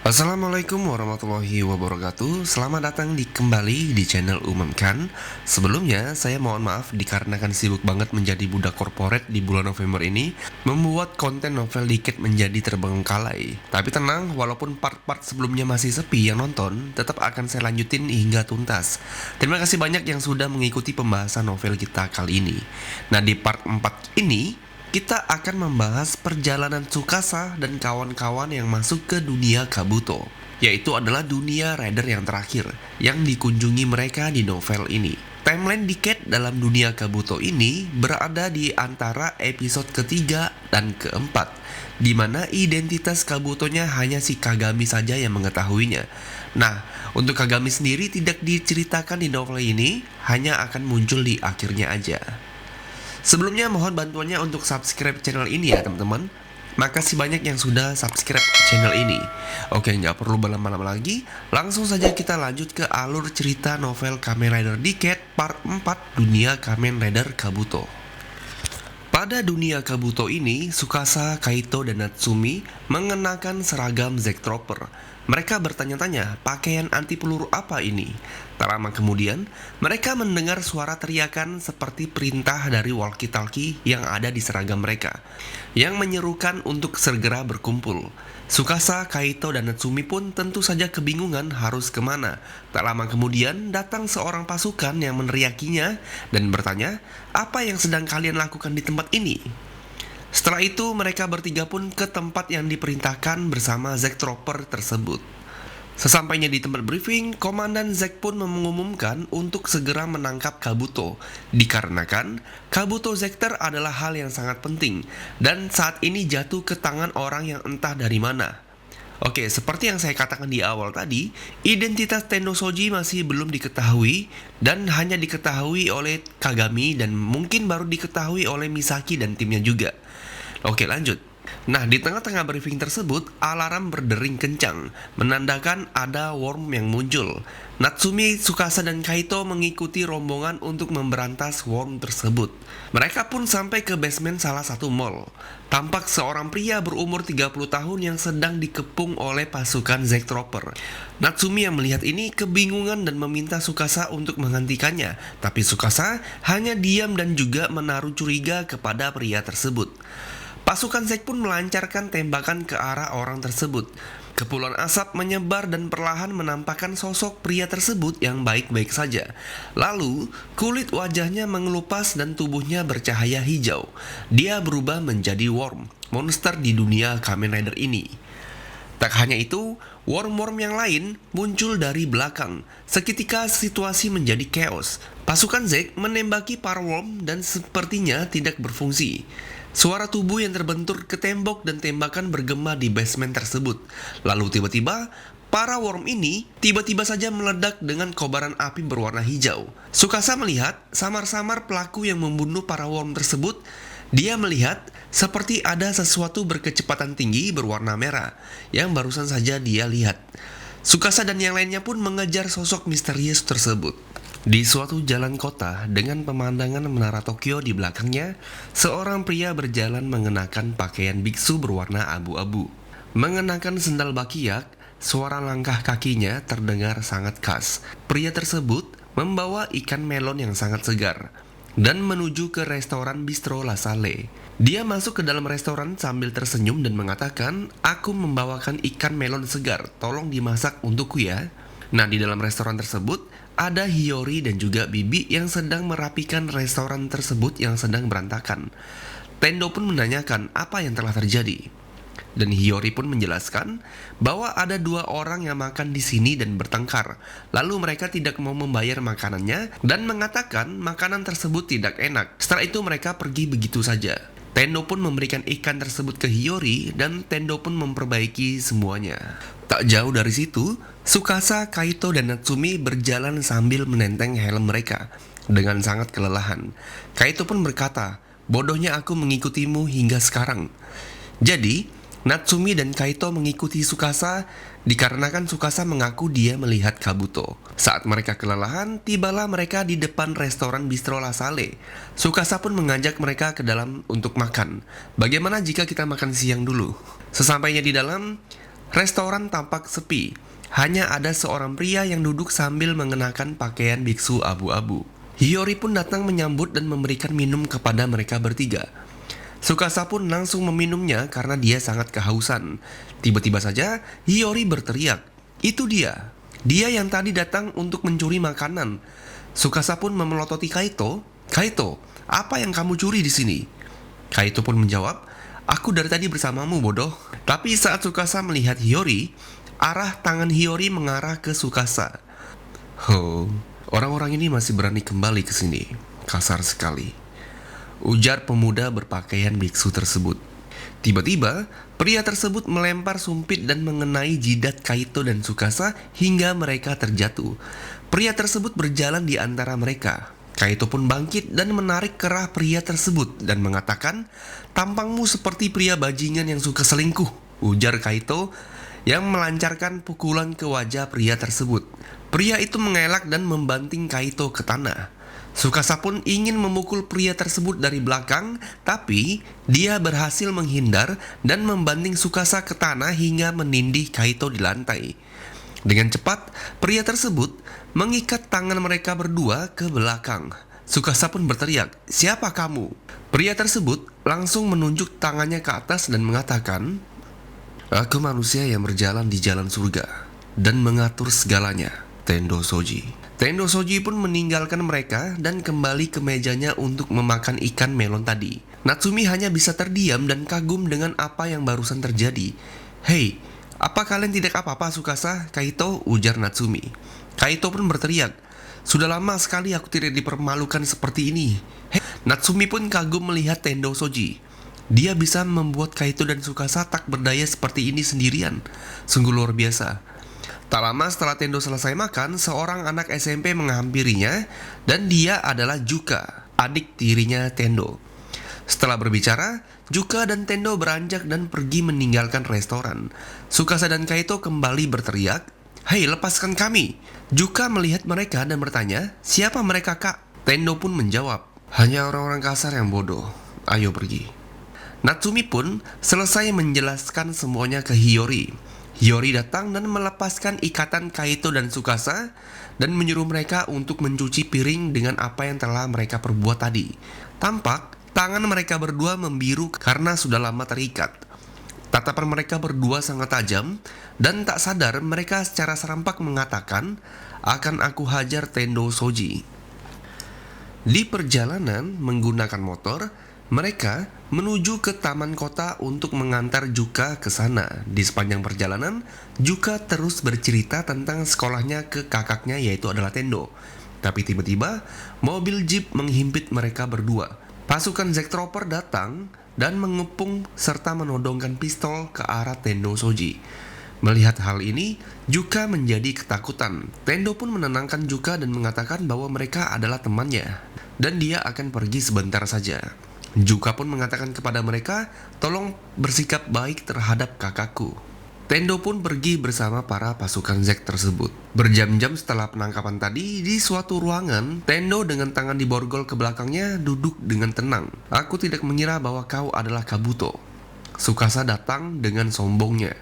Assalamualaikum warahmatullahi wabarakatuh. Selamat datang kembali di channel Umamkan. Sebelumnya saya mohon maaf dikarenakan sibuk banget menjadi budak korporat di bulan November ini, membuat konten novel dikit menjadi terbengkalai. Tapi tenang, walaupun part-part sebelumnya masih sepi yang nonton, tetap akan saya lanjutin hingga tuntas. Terima kasih banyak yang sudah mengikuti pembahasan novel kita kali ini. Nah, di part 4 ini kita akan membahas perjalanan Tsukasa dan kawan-kawan yang masuk ke dunia Kabuto, yaitu adalah dunia Rider yang terakhir yang dikunjungi mereka di novel ini. Timeline Decade dalam dunia Kabuto ini berada di antara episode ketiga dan keempat, di mana identitas Kabutonya hanya si Kagami saja yang mengetahuinya. Nah, untuk Kagami sendiri tidak diceritakan di novel ini, hanya akan muncul di akhirnya aja. Sebelumnya mohon bantuannya untuk subscribe channel ini ya teman-teman. Makasih banyak yang sudah subscribe channel ini. Oke, nggak perlu berlama-lama lagi. Langsung saja kita lanjut ke alur cerita novel Kamen Rider Decade Part 4 Dunia Kamen Rider Kabuto. Pada dunia Kabuto ini, Tsukasa, Kaito, dan Natsumi mengenakan seragam Zectroper. Mereka bertanya-tanya, pakaian anti peluru apa ini? Tak lama kemudian, mereka mendengar suara teriakan seperti perintah dari walkie-talkie yang ada di seragam mereka, yang menyerukan untuk segera berkumpul. Tsukasa, Kaito, dan Natsumi pun tentu saja kebingungan harus kemana. Tak lama kemudian, datang seorang pasukan yang meneriakinya dan bertanya, apa yang sedang kalian lakukan di tempat ini? Setelah itu, mereka bertiga pun ke tempat yang diperintahkan bersama Zectroper tersebut. Sesampainya di tempat briefing, Komandan Zek pun mengumumkan untuk segera menangkap Kabuto, dikarenakan Kabuto Zector adalah hal yang sangat penting, dan saat ini jatuh ke tangan orang yang entah dari mana. Oke, seperti yang saya katakan di awal tadi, identitas Tendo Shoji masih belum diketahui, dan hanya diketahui oleh Kagami, dan mungkin baru diketahui oleh Misaki dan timnya juga. Oke, lanjut. Nah, di tengah-tengah briefing tersebut, alarm berdering kencang, menandakan ada worm yang muncul. Natsumi, Tsukasa, dan Kaito mengikuti rombongan untuk memberantas worm tersebut. Mereka pun sampai ke basement salah satu mall. Tampak seorang pria berumur 30 tahun yang sedang dikepung oleh pasukan Zectroper. Natsumi yang melihat ini kebingungan dan meminta Tsukasa untuk menghentikannya, tapi Tsukasa hanya diam dan juga menaruh curiga kepada pria tersebut. Pasukan Zek pun melancarkan tembakan ke arah orang tersebut. Kepulan asap menyebar dan perlahan menampakkan sosok pria tersebut yang baik-baik saja. Lalu, kulit wajahnya mengelupas dan tubuhnya bercahaya hijau. Dia berubah menjadi worm, monster di dunia Kamen Rider ini. Tak hanya itu, worm-worm yang lain muncul dari belakang. Seketika situasi menjadi chaos. Pasukan Zek menembaki para worm dan sepertinya tidak berfungsi. Suara tubuh yang terbentur ke tembok dan tembakan bergema di basement tersebut. Lalu tiba-tiba, para worm ini tiba-tiba saja meledak dengan kobaran api berwarna hijau. Tsukasa melihat samar-samar pelaku yang membunuh para worm tersebut. Dia melihat seperti ada sesuatu berkecepatan tinggi berwarna merah yang barusan saja dia lihat. Tsukasa dan yang lainnya pun mengejar sosok misterius tersebut. Di suatu jalan kota dengan pemandangan menara Tokyo di belakangnya, seorang pria berjalan mengenakan pakaian biksu berwarna abu-abu. Mengenakan sendal bakiak, suara langkah kakinya terdengar sangat khas. Pria tersebut membawa ikan melon yang sangat segar dan menuju ke restoran Bistro La Salle. Dia masuk ke dalam restoran sambil tersenyum dan mengatakan, "Aku membawakan ikan melon segar, tolong dimasak untukku ya." Nah, di dalam restoran tersebut ada Hiyori dan juga Bibi yang sedang merapikan restoran tersebut yang sedang berantakan. Tendo pun menanyakan apa yang telah terjadi. Dan Hiyori pun menjelaskan bahwa ada dua orang yang makan di sini dan bertengkar. Lalu mereka tidak mau membayar makanannya dan mengatakan makanan tersebut tidak enak. Setelah itu mereka pergi begitu saja. Tendo pun memberikan ikan tersebut ke Hiyori dan Tendo pun memperbaiki semuanya. Tak jauh dari situ, Tsukasa, Kaito, dan Natsumi berjalan sambil menenteng helm mereka dengan sangat kelelahan. Kaito pun berkata, "Bodohnya aku mengikutimu hingga sekarang." Jadi, Natsumi dan Kaito mengikuti Tsukasa dikarenakan Tsukasa mengaku dia melihat Kabuto. Saat mereka kelelahan, tibalah mereka di depan restoran Bistro La Salle. Tsukasa pun mengajak mereka ke dalam untuk makan. Bagaimana jika kita makan siang dulu? Sesampainya di dalam, Restoran tampak sepi. Hanya ada seorang pria yang duduk sambil mengenakan pakaian biksu abu-abu. Hiyori pun datang menyambut dan memberikan minum kepada mereka bertiga. Tsukasa pun langsung meminumnya karena dia sangat kehausan. Tiba-tiba saja Hiyori berteriak, "Itu dia! Dia yang tadi datang untuk mencuri makanan." Tsukasa pun memelototi Kaito. "Kaito, apa yang kamu curi di sini?" Kaito pun menjawab, "Aku dari tadi bersamamu, bodoh." Tapi saat Tsukasa melihat Hiyori, arah tangan Hiyori mengarah ke Tsukasa. "Oh, orang-orang ini masih berani kembali ke sini. Kasar sekali," ujar pemuda berpakaian biksu tersebut. Tiba-tiba, pria tersebut melempar sumpit dan mengenai jidat Kaito dan Tsukasa hingga mereka terjatuh. Pria tersebut berjalan di antara mereka. Kaito pun bangkit dan menarik kerah pria tersebut dan mengatakan, "Tampangmu seperti pria bajingan yang suka selingkuh," ujar Kaito yang melancarkan pukulan ke wajah pria tersebut. Pria itu mengelak dan membanting Kaito ke tanah. Tsukasa pun ingin memukul pria tersebut dari belakang, tapi dia berhasil menghindar dan membanting Tsukasa ke tanah hingga menindih Kaito di lantai. Dengan cepat, pria tersebut mengikat tangan mereka berdua ke belakang. Tsukasa pun berteriak, "Siapa kamu?" Pria tersebut langsung menunjuk tangannya ke atas dan mengatakan, "Aku manusia yang berjalan di jalan surga dan mengatur segalanya, Tendo Shoji." Tendo Shoji pun meninggalkan mereka dan kembali ke mejanya untuk memakan ikan melon tadi. Natsumi hanya bisa terdiam dan kagum dengan apa yang barusan terjadi. "Hei, apa kalian tidak apa-apa, Tsukasa, Kaito?" ujar Natsumi. Kaito pun berteriak, "Sudah lama sekali aku tidak dipermalukan seperti ini." Natsumi pun kagum melihat Tendo Shoji. Dia bisa membuat Kaito dan Tsukasa tak berdaya seperti ini sendirian. Sungguh luar biasa. Tak lama setelah Tendo selesai makan, seorang anak SMP menghampirinya dan dia adalah Juka, adik tirinya Tendo. Setelah berbicara, Juka dan Tendo beranjak dan pergi meninggalkan restoran. Tsukasa dan Kaito kembali berteriak, "Hei, lepaskan kami!" Juka melihat mereka dan bertanya, "Siapa mereka, Kak?" Tendo pun menjawab, "Hanya orang-orang kasar yang bodoh. Ayo pergi." Natsumi pun selesai menjelaskan semuanya ke Hiyori. Hiyori datang dan melepaskan ikatan Kaito dan Tsukasa dan menyuruh mereka untuk mencuci piring dengan apa yang telah mereka perbuat tadi. Tampak tangan mereka berdua membiru karena sudah lama terikat. Tatapan mereka berdua sangat tajam dan tak sadar mereka secara serempak mengatakan, "Akan aku hajar Tendo Shoji." Di perjalanan menggunakan motor, mereka menuju ke taman kota untuk mengantar Juka ke sana. Di sepanjang perjalanan, Juka terus bercerita tentang sekolahnya ke kakaknya yaitu adalah Tendo. Tapi tiba-tiba, mobil jeep menghimpit mereka berdua. Pasukan Zack Trooper datang dan mengepung serta menodongkan pistol ke arah Tendo Shoji. Melihat hal ini, Juka menjadi ketakutan. Tendo pun menenangkan Juka dan mengatakan bahwa mereka adalah temannya dan dia akan pergi sebentar saja. Juka pun mengatakan kepada mereka, "Tolong bersikap baik terhadap kakakku." Tendo pun pergi bersama para pasukan Zack tersebut. Berjam-jam setelah penangkapan tadi, di suatu ruangan, Tendo dengan tangan diborgol ke belakangnya duduk dengan tenang. "Aku tidak mengira bahwa kau adalah Kabuto." Tsukasa datang dengan sombongnya.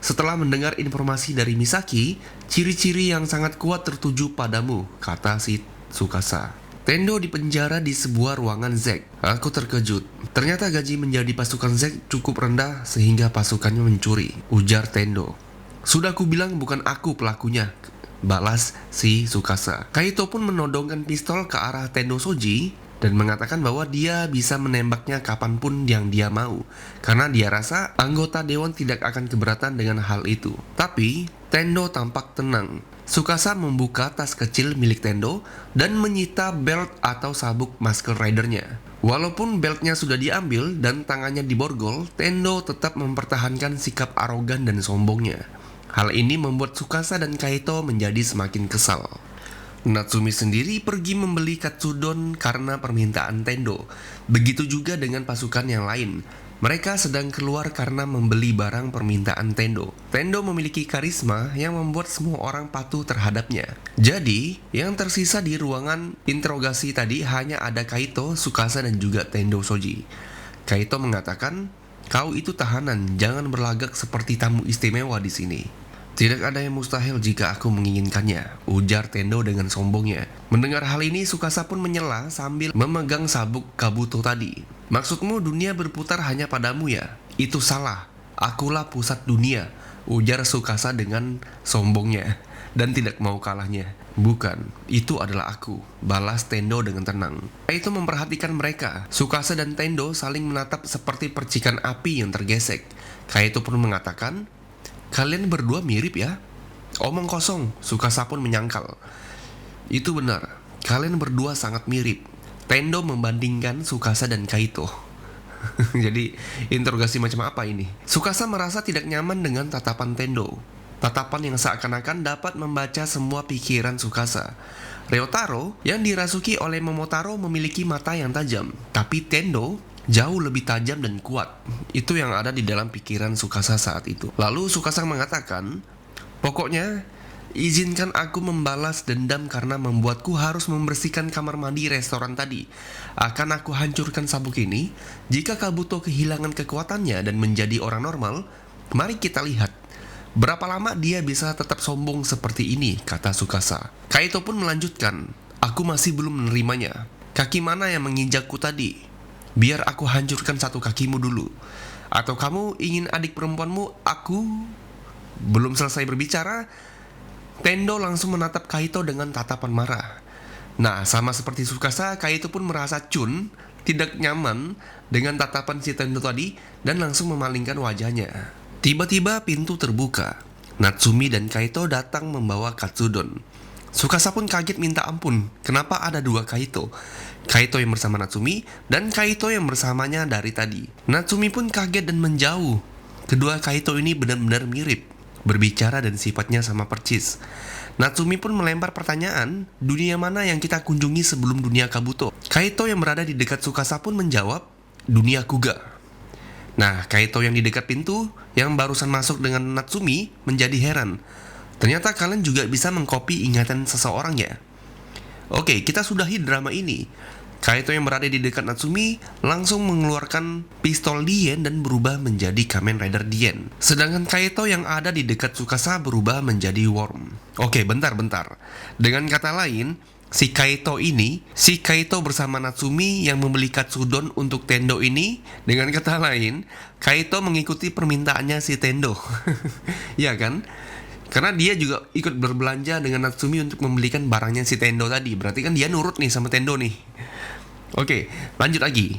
"Setelah mendengar informasi dari Misaki, ciri-ciri yang sangat kuat tertuju padamu," kata si Tsukasa. Tendo dipenjara di sebuah ruangan Zack. "Aku terkejut. Ternyata gaji menjadi pasukan Zack cukup rendah sehingga pasukannya mencuri," ujar Tendo. "Sudah aku bilang bukan aku pelakunya," balas si Tsukasa. Kaito pun menodongkan pistol ke arah Tendo Shoji dan mengatakan bahwa dia bisa menembaknya kapanpun yang dia mau, karena dia rasa anggota dewan tidak akan keberatan dengan hal itu. Tapi Tendo tampak tenang. Tsukasa membuka tas kecil milik Tendo dan menyita belt atau sabuk Masked Rider-nya. Walaupun beltnya sudah diambil dan tangannya diborgol, Tendo tetap mempertahankan sikap arogan dan sombongnya. Hal ini membuat Tsukasa dan Kaito menjadi semakin kesal. Natsumi sendiri pergi membeli katsudon karena permintaan Tendo. Begitu juga dengan pasukan yang lain. Mereka sedang keluar karena membeli barang permintaan Tendo. Tendo memiliki karisma yang membuat semua orang patuh terhadapnya. Jadi, yang tersisa di ruangan interogasi tadi hanya ada Kaito, Tsukasa, dan juga Tendo Shoji. Kaito mengatakan, Kau itu tahanan, jangan berlagak seperti tamu istimewa di sini. Tidak ada yang mustahil jika aku menginginkannya, ujar Tendo dengan sombongnya. Mendengar hal ini, Tsukasa pun menyela sambil memegang sabuk Kabuto tadi. Maksudmu dunia berputar hanya padamu ya? Itu salah. Akulah pusat dunia, ujar Tsukasa dengan sombongnya dan tidak mau kalahnya. Bukan, itu adalah aku, balas Tendo dengan tenang. Kaito memperhatikan mereka. Tsukasa dan Tendo saling menatap seperti percikan api yang tergesek. Kaito pun mengatakan, kalian berdua mirip ya? Omong kosong, Tsukasa pun menyangkal. Itu benar, kalian berdua sangat mirip. Tendo membandingkan Tsukasa dan Kaito. Jadi, interogasi macam apa ini? Tsukasa merasa tidak nyaman dengan tatapan Tendo. Tatapan yang seakan-akan dapat membaca semua pikiran Tsukasa. Ryotaro yang dirasuki oleh Momotaro memiliki mata yang tajam, tapi Tendo jauh lebih tajam dan kuat. Itu yang ada di dalam pikiran Tsukasa saat itu. Lalu Tsukasa mengatakan, pokoknya izinkan aku membalas dendam karena membuatku harus membersihkan kamar mandi restoran tadi. Akan aku hancurkan sabuk ini. Jika Kabuto kehilangan kekuatannya dan menjadi orang normal, mari kita lihat berapa lama dia bisa tetap sombong seperti ini, kata Tsukasa. Kaito pun melanjutkan, aku masih belum menerimanya. Kaki mana yang menginjakku tadi? Biar aku hancurkan satu kakimu dulu. Atau kamu ingin adik perempuanmu, aku... Belum selesai berbicara, Tendo langsung menatap Kaito dengan tatapan marah. Nah, sama seperti Tsukasa, Kaito pun merasa Chun tidak nyaman dengan tatapan si Tendo tadi dan langsung memalingkan wajahnya. Tiba-tiba pintu terbuka. Natsumi dan Kaito datang membawa katsudon. Tsukasa pun kaget minta ampun, kenapa ada dua Kaito? Kaito yang bersama Natsumi dan Kaito yang bersamanya dari tadi. Natsumi pun kaget dan menjauh. Kedua Kaito ini benar-benar mirip, berbicara dan sifatnya sama percis. Natsumi pun melempar pertanyaan, dunia mana yang kita kunjungi sebelum dunia Kabuto? Kaito yang berada di dekat Tsukasa pun menjawab, dunia Kuga. Nah, Kaito yang di dekat pintu, yang barusan masuk dengan Natsumi, menjadi heran. Ternyata kalian juga bisa mengcopy ingatan seseorang ya? Oke, kita sudahi drama ini. Kaito yang berada di dekat Natsumi langsung mengeluarkan pistol Dien dan berubah menjadi Kamen Rider Dien. Sedangkan Kaito yang ada di dekat Tsukasa berubah menjadi Worm. Oke, bentar. Dengan kata lain, si Kaito bersama Natsumi yang membeli katsudon untuk Tendo ini, dengan kata lain, Kaito mengikuti permintaannya si Tendo. Ya kan? Karena dia juga ikut berbelanja dengan Natsumi untuk membelikan barangnya si Tendo tadi. Berarti kan dia nurut nih sama Tendo nih. Oke, lanjut lagi.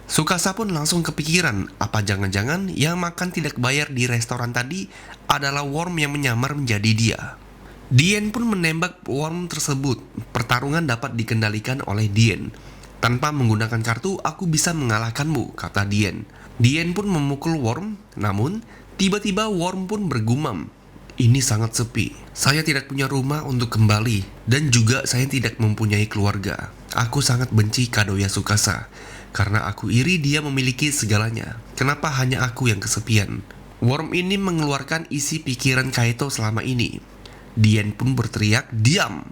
Tsukasa pun langsung kepikiran, apa jangan-jangan yang makan tidak bayar di restoran tadi adalah Worm yang menyamar menjadi dia. Dien pun menembak Worm tersebut. Pertarungan dapat dikendalikan oleh Dien. Tanpa menggunakan kartu, aku bisa mengalahkanmu, kata Dien. Dien pun memukul Worm, namun tiba-tiba Worm pun bergumam. Ini sangat sepi. Saya tidak punya rumah untuk kembali, dan juga saya tidak mempunyai keluarga. Aku sangat benci Kadoya Tsukasa, karena aku iri dia memiliki segalanya. Kenapa hanya aku yang kesepian? Worm ini mengeluarkan isi pikiran Kaito selama ini. Dien pun berteriak, diam!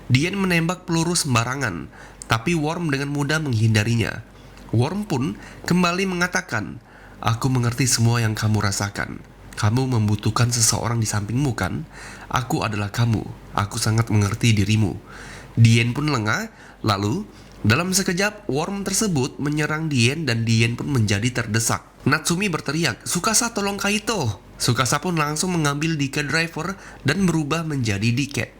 Dien menembak peluru sembarangan, tapi Worm dengan mudah menghindarinya. Worm pun kembali mengatakan, aku mengerti semua yang kamu rasakan. Kamu membutuhkan seseorang di sampingmu kan? Aku adalah kamu. Aku sangat mengerti dirimu. Dien pun lengah, lalu dalam sekejap Worm tersebut menyerang Dien dan Dien pun menjadi terdesak. Natsumi berteriak, Tsukasa tolong Kaito! Tsukasa pun langsung mengambil Decade Driver dan berubah menjadi Decade.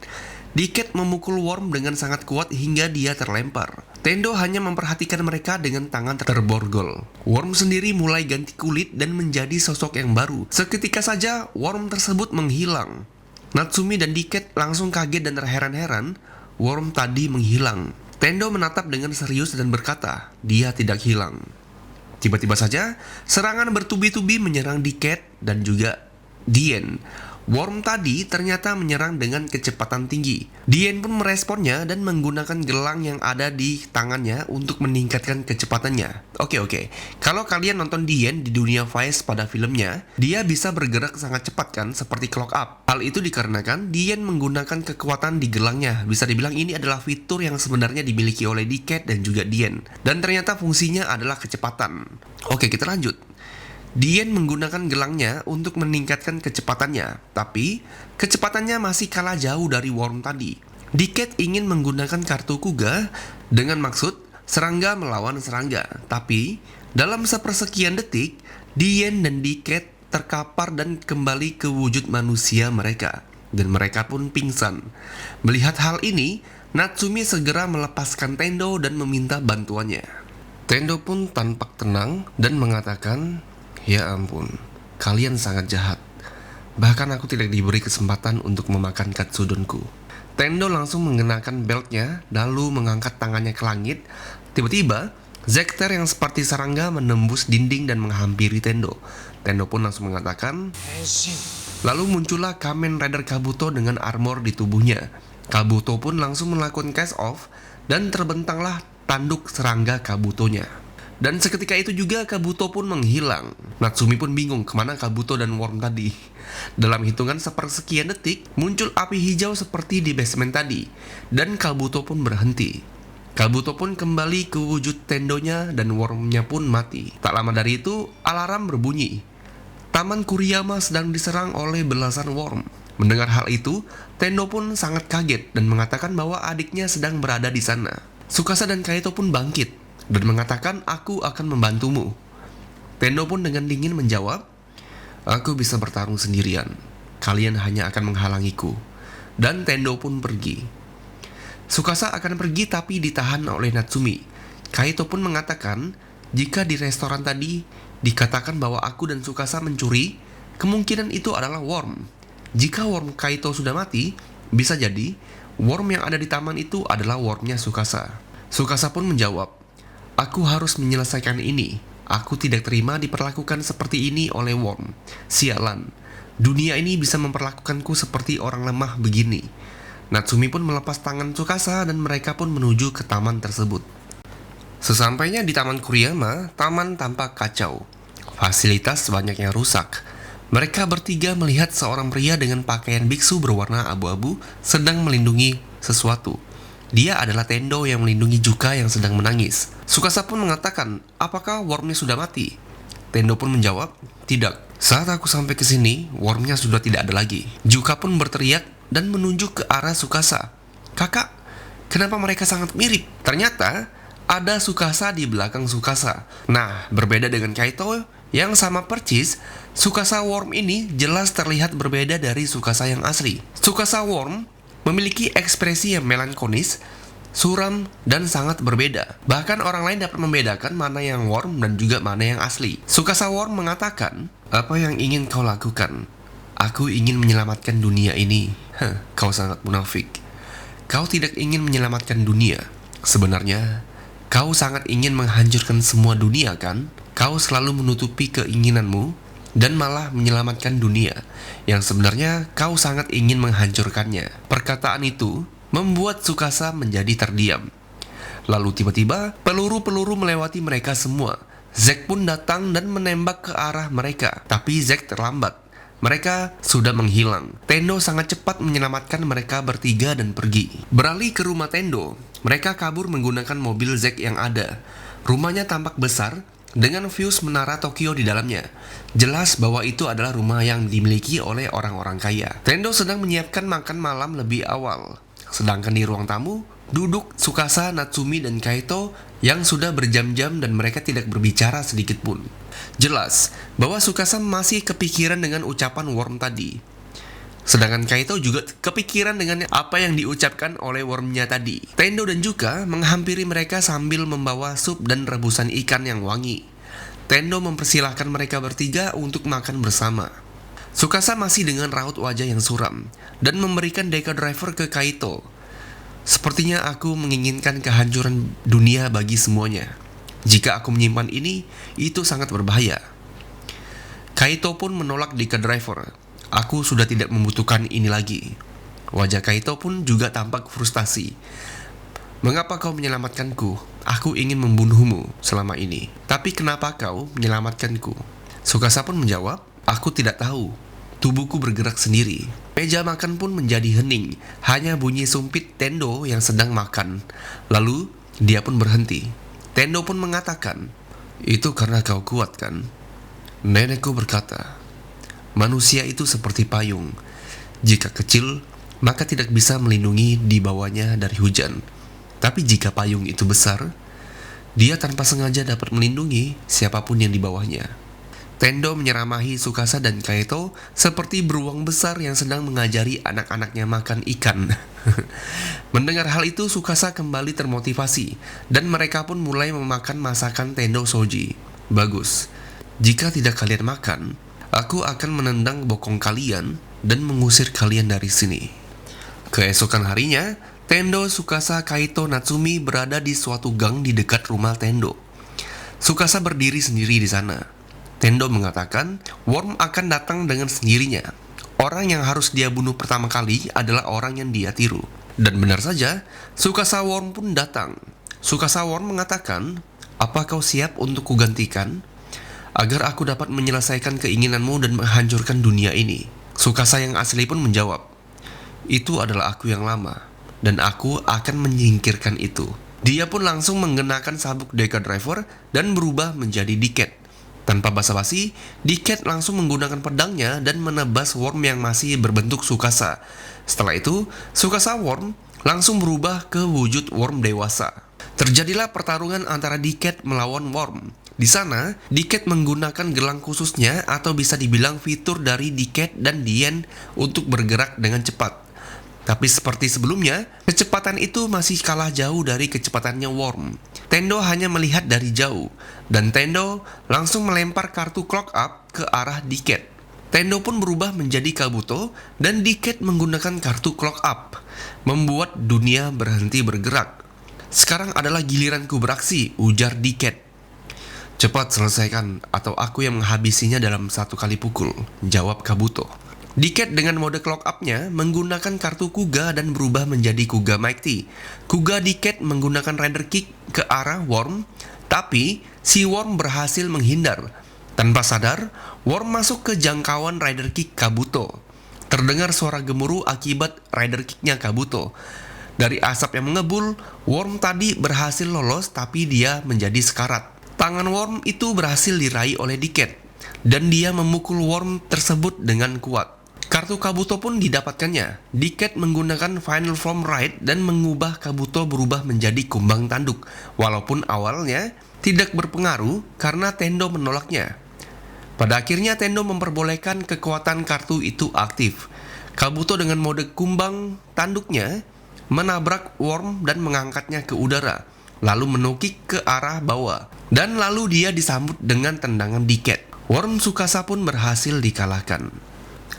Decade memukul Worm dengan sangat kuat hingga dia terlempar. Tendo hanya memperhatikan mereka dengan tangan terborgol. Worm sendiri mulai ganti kulit dan menjadi sosok yang baru. Seketika saja Worm tersebut menghilang. Natsumi dan Decade langsung kaget dan terheran-heran. Worm tadi menghilang. Tendo menatap dengan serius dan berkata, dia tidak hilang. Tiba-tiba saja, serangan bertubi-tubi menyerang Decade dan juga Dien. Worm tadi ternyata menyerang dengan kecepatan tinggi. Dien pun meresponnya dan menggunakan gelang yang ada di tangannya untuk meningkatkan kecepatannya. Oke. Kalau kalian nonton Dien di dunia Vice pada filmnya, dia bisa bergerak sangat cepat kan, seperti Clock Up. Hal itu dikarenakan Dien menggunakan kekuatan di gelangnya. Bisa dibilang ini adalah fitur yang sebenarnya dimiliki oleh Decade dan juga Dien. Dan ternyata fungsinya adalah kecepatan. Oke, kita lanjut. Dien menggunakan gelangnya untuk meningkatkan kecepatannya, tapi kecepatannya masih kalah jauh dari Worm tadi. Diket ingin menggunakan kartu Kuga dengan maksud serangga melawan serangga, tapi dalam sepersekian detik, Dien dan Diket terkapar dan kembali ke wujud manusia mereka, dan mereka pun pingsan. Melihat hal ini, Natsumi segera melepaskan Tendo dan meminta bantuannya. Tendo pun tampak tenang dan mengatakan, "Ya ampun, kalian sangat jahat. Bahkan aku tidak diberi kesempatan untuk memakan katsudonku." Tendo langsung mengenakan beltnya, lalu mengangkat tangannya ke langit. Tiba-tiba, Zekter yang seperti serangga menembus dinding dan menghampiri Tendo. Tendo pun langsung mengatakan, lalu muncullah Kamen Rider Kabuto dengan armor di tubuhnya. Kabuto pun langsung melakukan cast off dan terbentanglah tanduk serangga Kabutonya. Dan seketika itu juga Kabuto pun menghilang. Natsumi pun bingung kemana Kabuto dan Worm tadi. Dalam hitungan sepersekian detik, muncul api hijau seperti di basement tadi, dan Kabuto pun berhenti. Kabuto pun kembali ke wujud Tendonya dan Wormnya pun mati. Tak lama dari itu, alarm berbunyi. Taman Kuriyama sedang diserang oleh belasan Worm. Mendengar hal itu, Tendo pun sangat kaget dan mengatakan bahwa adiknya sedang berada di sana. Tsukasa dan Kaito pun bangkit dan mengatakan, "Aku akan membantumu." Tendo pun dengan dingin menjawab, "Aku bisa bertarung sendirian. Kalian hanya akan menghalangiku." Dan Tendo pun pergi. Tsukasa akan pergi tapi ditahan oleh Natsumi. Kaito pun mengatakan, jika di restoran tadi dikatakan bahwa aku dan Tsukasa mencuri, kemungkinan itu adalah Worm. Jika Worm Kaito sudah mati, bisa jadi Worm yang ada di taman itu adalah Wormnya Tsukasa. Tsukasa pun menjawab, "Aku harus menyelesaikan ini. Aku tidak terima diperlakukan seperti ini oleh Worm. Sialan, dunia ini bisa memperlakukanku seperti orang lemah begini." Natsumi pun melepas tangan Tsukasa dan mereka pun menuju ke taman tersebut. Sesampainya di Taman Kuriyama, taman tampak kacau. Fasilitas banyak yang rusak. Mereka bertiga melihat seorang pria dengan pakaian biksu berwarna abu-abu sedang melindungi sesuatu. Dia adalah Tendo yang melindungi Juka yang sedang menangis. Tsukasa pun mengatakan, "Apakah Wormnya sudah mati?" Tendo pun menjawab, "Tidak. Saat aku sampai ke sini, Wormnya sudah tidak ada lagi." Juka pun berteriak dan menunjuk ke arah Tsukasa. "Kakak, kenapa mereka sangat mirip?" Ternyata ada Tsukasa di belakang Tsukasa. Nah, berbeda dengan Kaito yang sama percis, Tsukasa Worm ini jelas terlihat berbeda dari Tsukasa yang asli. Tsukasa Worm memiliki ekspresi yang melankolis, suram, dan sangat berbeda. Bahkan orang lain dapat membedakan mana yang Worm dan juga mana yang asli. Tsukasa Worm mengatakan, "Apa yang ingin kau lakukan? Aku ingin menyelamatkan dunia ini." Kau sangat munafik. Kau tidak ingin menyelamatkan dunia. Sebenarnya, kau sangat ingin menghancurkan semua dunia, kan? Kau selalu menutupi keinginanmu dan malah menyelamatkan dunia, yang sebenarnya kau sangat ingin menghancurkannya. Perkataan itu membuat Tsukasa menjadi terdiam. Lalu tiba-tiba peluru-peluru melewati mereka semua. Zack pun datang dan menembak ke arah mereka, tapi Zack terlambat. Mereka sudah menghilang. Tendo sangat cepat menyelamatkan mereka bertiga dan pergi. Beralih ke rumah Tendo, mereka kabur menggunakan mobil Zack yang ada. Rumahnya tampak besar dengan views menara Tokyo di dalamnya. Jelas bahwa itu adalah rumah yang dimiliki oleh orang-orang kaya. Tendo sedang menyiapkan makan malam lebih awal. Sedangkan di ruang tamu, duduk Tsukasa, Natsumi, dan Kaito yang sudah berjam-jam dan mereka tidak berbicara sedikit pun. Jelas bahwa Tsukasa masih kepikiran dengan ucapan Worm tadi. Sedangkan Kaito juga kepikiran dengan apa yang diucapkan oleh Wormnya tadi. Tendo dan Juka menghampiri mereka sambil membawa sup dan rebusan ikan yang wangi. Tendo mempersilahkan mereka bertiga untuk makan bersama. Tsukasa masih dengan raut wajah yang suram dan memberikan Deca Driver ke Kaito. "Sepertinya aku menginginkan kehancuran dunia bagi semuanya. Jika aku menyimpan ini, itu sangat berbahaya." Kaito pun menolak Deca Driver. "Aku sudah tidak membutuhkan ini lagi." Wajah Kaito pun juga tampak frustasi. "Mengapa kau menyelamatkanku? Aku ingin membunuhmu selama ini. Tapi kenapa kau menyelamatkanku?" Tsukasa pun menjawab, "Aku tidak tahu. Tubuhku bergerak sendiri." Meja makan pun menjadi hening. Hanya bunyi sumpit Tendo yang sedang makan. Lalu dia pun berhenti. Tendo pun mengatakan, "Itu karena kau kuat, kan?" Nenekku berkata, manusia itu seperti payung. Jika kecil, maka tidak bisa melindungi di bawahnya dari hujan. Tapi jika payung itu besar, dia tanpa sengaja dapat melindungi siapapun yang di bawahnya. Tendo menyeramahi Tsukasa dan Kaito seperti beruang besar yang sedang mengajari anak-anaknya makan ikan. Mendengar hal itu, Tsukasa kembali termotivasi, dan mereka pun mulai memakan masakan Tendo Shoji. Bagus. Jika tidak kalian makan, aku akan menendang bokong kalian dan mengusir kalian dari sini. Keesokan harinya, Tendo, Tsukasa, Kaito, Natsumi berada di suatu gang di dekat rumah Tendo. Tsukasa berdiri sendiri di sana. Tendo mengatakan, Worm akan datang dengan sendirinya. Orang yang harus dia bunuh pertama kali adalah orang yang dia tiru. Dan benar saja, Tsukasa Worm pun datang. Tsukasa Worm mengatakan, apa kau siap untuk kugantikan? Agar aku dapat menyelesaikan keinginanmu dan menghancurkan dunia ini. Tsukasa yang asli pun menjawab, itu adalah aku yang lama, dan aku akan menyingkirkan itu. Dia pun langsung menggunakan sabuk Deca Driver dan berubah menjadi Diket. Tanpa basa-basi, Diket langsung menggunakan pedangnya dan menebas Worm yang masih berbentuk Tsukasa. Setelah itu, Tsukasa Worm langsung berubah ke wujud Worm dewasa. Terjadilah pertarungan antara Diket melawan Worm. Di sana, Diket menggunakan gelang khususnya atau bisa dibilang fitur dari Diket dan Dien untuk bergerak dengan cepat. Tapi seperti sebelumnya, kecepatan itu masih kalah jauh dari kecepatannya Worm. Tendo hanya melihat dari jauh, dan Tendo langsung melempar kartu Clock Up ke arah Diket. Tendo pun berubah menjadi Kabuto, dan Diket menggunakan kartu Clock Up, membuat dunia berhenti bergerak. Sekarang adalah giliranku beraksi, ujar Diket. Cepat selesaikan, atau aku yang menghabisinya dalam satu kali pukul, jawab Kabuto. Diket dengan mode clock up-nya menggunakan kartu Kuga dan berubah menjadi Kuga Mighty. Kuga Diket menggunakan Rider Kick ke arah Worm, tapi si Worm berhasil menghindar. Tanpa sadar, Worm masuk ke jangkauan Rider Kick Kabuto. Terdengar suara gemuruh akibat Rider Kick-nya Kabuto. Dari asap yang mengebul, Worm tadi berhasil lolos tapi dia menjadi sekarat. Tangan Worm itu berhasil diraih oleh Diket, dan dia memukul Worm tersebut dengan kuat. Kartu Kabuto pun didapatkannya. Diket menggunakan Final Form Ride dan mengubah Kabuto berubah menjadi kumbang tanduk, walaupun awalnya tidak berpengaruh karena Tendo menolaknya. Pada akhirnya Tendo memperbolehkan kekuatan kartu itu aktif. Kabuto dengan mode kumbang tanduknya menabrak Worm dan mengangkatnya ke udara, lalu menukik ke arah bawah, dan lalu dia disambut dengan tendangan Diket. Worm Tsukasa pun berhasil dikalahkan.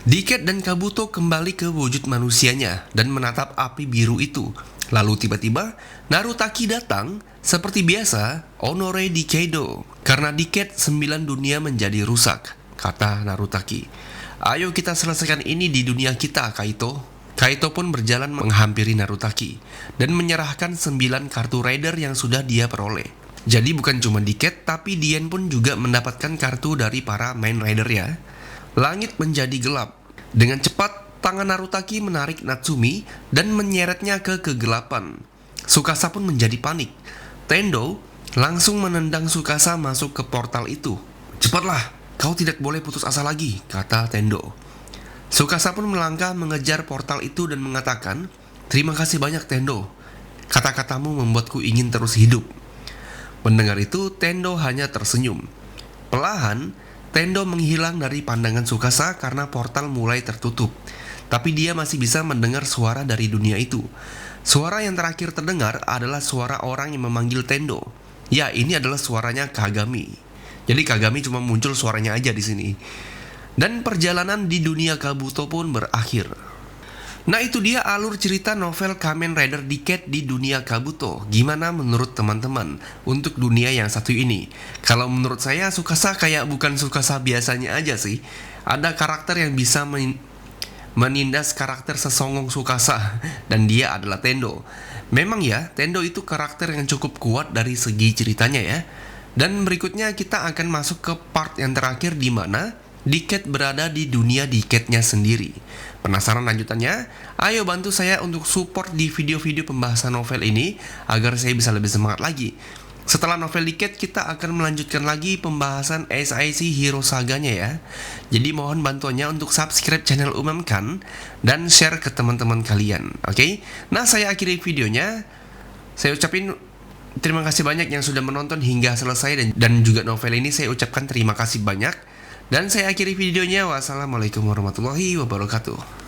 Diket dan Kabuto kembali ke wujud manusianya dan menatap api biru itu. Lalu tiba-tiba Narutaki datang. Seperti biasa, Honore Dikeido. Karena Diket 9 dunia menjadi rusak, kata Narutaki. Ayo kita selesaikan ini di dunia kita, Kaito. Kaito pun berjalan menghampiri Narutaki dan menyerahkan 9 kartu rider yang sudah dia peroleh. Jadi bukan cuma Diket, tapi Dien pun juga mendapatkan kartu dari para main rider ya. Langit menjadi gelap. Dengan cepat, tangan Narutaki menarik Natsumi dan menyeretnya ke kegelapan. Tsukasa pun menjadi panik. Tendo langsung menendang Tsukasa masuk ke portal itu. Cepatlah, kau tidak boleh putus asa lagi, kata Tendo. Tsukasa pun melangkah mengejar portal itu dan mengatakan, terima kasih banyak Tendo. Kata-katamu membuatku ingin terus hidup. Mendengar itu, Tendo hanya tersenyum. Perlahan, Tendo menghilang dari pandangan Tsukasa karena portal mulai tertutup. Tapi dia masih bisa mendengar suara dari dunia itu. Suara yang terakhir terdengar adalah suara orang yang memanggil Tendo. Ya, ini adalah suaranya Kagami. Jadi Kagami cuma muncul suaranya aja di sini. Dan perjalanan di dunia Kabuto pun berakhir. Nah, itu dia alur cerita novel Kamen Rider Diket di dunia Kabuto. Gimana menurut teman-teman untuk dunia yang satu ini? Kalau menurut saya, Tsukasa kayak bukan Tsukasa biasanya aja sih. Ada karakter yang bisa menindas karakter sesongong Tsukasa, dan dia adalah Tendo. Memang ya, Tendo itu karakter yang cukup kuat dari segi ceritanya ya. Dan berikutnya kita akan masuk ke part yang terakhir di mana Diket berada di dunia Diketnya sendiri. Penasaran lanjutannya? Ayo bantu saya untuk support di video-video pembahasan novel ini agar saya bisa lebih semangat lagi. Setelah novel Decade, kita akan melanjutkan lagi pembahasan SIC Hero Saga-nya ya. Jadi mohon bantuannya untuk subscribe channel Umam Khan dan share ke teman-teman kalian. Oke? Nah, saya akhiri videonya. Saya ucapin terima kasih banyak yang sudah menonton hingga selesai, dan juga novel ini saya ucapkan terima kasih banyak. Dan saya akhiri videonya. Wassalamualaikum warahmatullahi wabarakatuh.